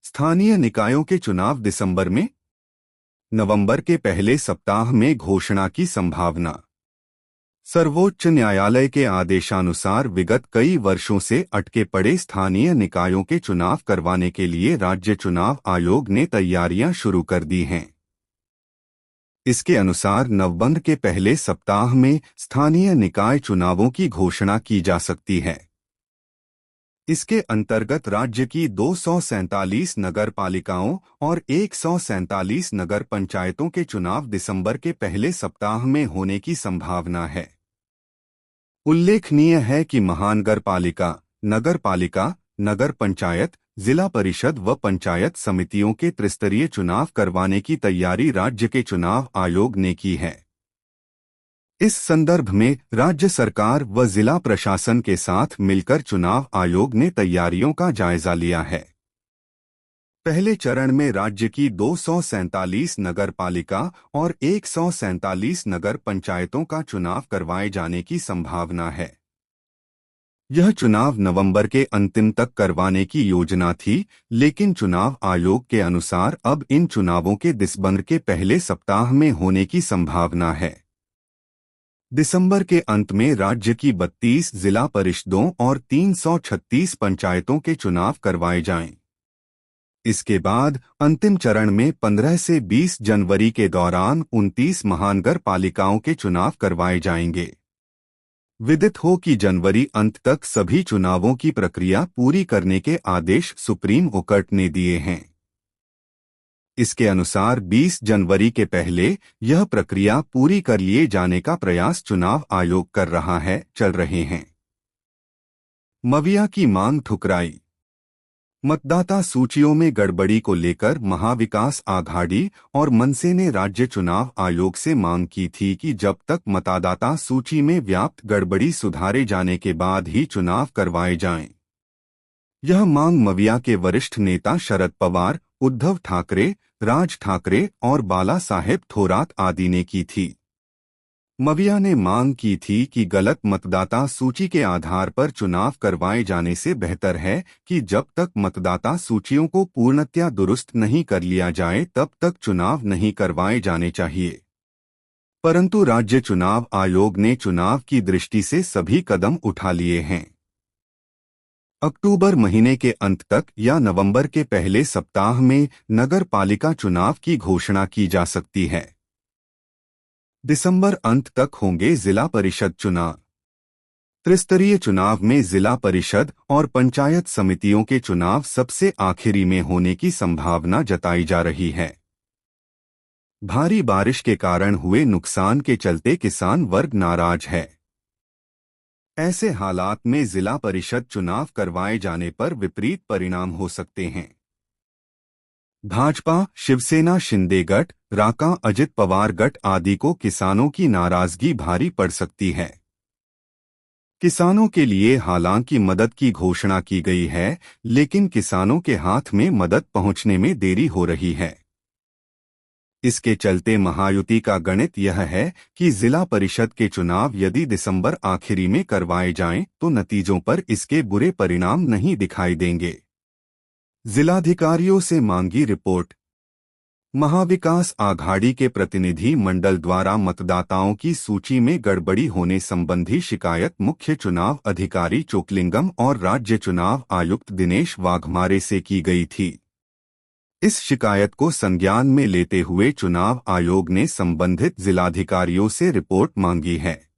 स्थानीय निकायों के चुनाव दिसंबर में, नवंबर के पहले सप्ताह में घोषणा की संभावना। सर्वोच्च न्यायालय के आदेशानुसार विगत कई वर्षों से अटके पड़े स्थानीय निकायों के चुनाव करवाने के लिए राज्य चुनाव आयोग ने तैयारियां शुरू कर दी हैं। इसके अनुसार नवंबर के पहले सप्ताह में स्थानीय निकाय चुनावों की घोषणा की जा सकती है। इसके अंतर्गत राज्य की 247 नगर पालिकाओं और 147 नगर पंचायतों के चुनाव दिसंबर के पहले सप्ताह में होने की संभावना है। उल्लेखनीय है कि महानगर पालिका, नगर पालिका, नगर पंचायत, जिला परिषद व पंचायत समितियों के त्रिस्तरीय चुनाव करवाने की तैयारी राज्य के चुनाव आयोग ने की है। इस संदर्भ में राज्य सरकार व जिला प्रशासन के साथ मिलकर चुनाव आयोग ने तैयारियों का जायजा लिया है। पहले चरण में राज्य की 247 नगर पालिका और 147 नगर पंचायतों का चुनाव करवाए जाने की संभावना है। यह चुनाव नवंबर के अंतिम तक करवाने की योजना थी, लेकिन चुनाव आयोग के अनुसार अब इन चुनावों के दिसंबर के पहले सप्ताह में होने की संभावना है। दिसंबर के अंत में राज्य की 32 जिला परिषदों और 336 पंचायतों के चुनाव करवाए जाएं। इसके बाद अंतिम चरण में 15 से 20 जनवरी के दौरान 29 महानगर पालिकाओं के चुनाव करवाए जाएंगे। विदित हो कि जनवरी अंत तक सभी चुनावों की प्रक्रिया पूरी करने के आदेश सुप्रीम कोर्ट ने दिए हैं। इसके अनुसार 20 जनवरी के पहले यह प्रक्रिया पूरी कर लिए जाने का प्रयास चुनाव आयोग कर रहा है, चल रहे हैं। मविया की मांग ठुकराई। मतदाता सूचियों में गड़बड़ी को लेकर महाविकास आघाड़ी और मनसे ने राज्य चुनाव आयोग से मांग की थी कि जब तक मतदाता सूची में व्याप्त गड़बड़ी सुधारे जाने के बाद ही चुनाव करवाए जाएं। यह मांग मविया के वरिष्ठ नेता शरद पवार, उद्धव ठाकरे, राज ठाकरे और बाला साहेब थोरात आदि ने की थी। मविया ने मांग की थी कि गलत मतदाता सूची के आधार पर चुनाव करवाए जाने से बेहतर है कि जब तक मतदाता सूचियों को पूर्णतया दुरुस्त नहीं कर लिया जाए तब तक चुनाव नहीं करवाए जाने चाहिए। परंतु राज्य चुनाव आयोग ने चुनाव की दृष्टि से सभी कदम उठा लिए हैं। अक्टूबर महीने के अंत तक या नवंबर के पहले सप्ताह में नगर पालिका चुनाव की घोषणा की जा सकती है। दिसंबर अंत तक होंगे जिला परिषद चुनाव। त्रिस्तरीय चुनाव में जिला परिषद और पंचायत समितियों के चुनाव सबसे आखिरी में होने की संभावना जताई जा रही है। भारी बारिश के कारण हुए नुकसान के चलते किसान वर्ग नाराज है। ऐसे हालात में जिला परिषद चुनाव करवाए जाने पर विपरीत परिणाम हो सकते हैं। भाजपा, शिवसेना शिंदे गट, राका अजित पवार गट आदि को किसानों की नाराजगी भारी पड़ सकती है। किसानों के लिए हालांकि मदद की घोषणा की गई है, लेकिन किसानों के हाथ में मदद पहुंचने में देरी हो रही है। इसके चलते महायुति का गणित यह है कि जिला परिषद के चुनाव यदि दिसंबर आखिरी में करवाए जाएं तो नतीजों पर इसके बुरे परिणाम नहीं दिखाई देंगे। जिलाधिकारियों से मांगी रिपोर्ट। महाविकास आघाड़ी के प्रतिनिधि मंडल द्वारा मतदाताओं की सूची में गड़बड़ी होने संबंधी शिकायत मुख्य चुनाव अधिकारी चोकलिंगम और राज्य चुनाव आयुक्त दिनेश वाघमारे से की गई थी। इस शिकायत को संज्ञान में लेते हुए चुनाव आयोग ने संबंधित जिलाधिकारियों से रिपोर्ट मांगी है।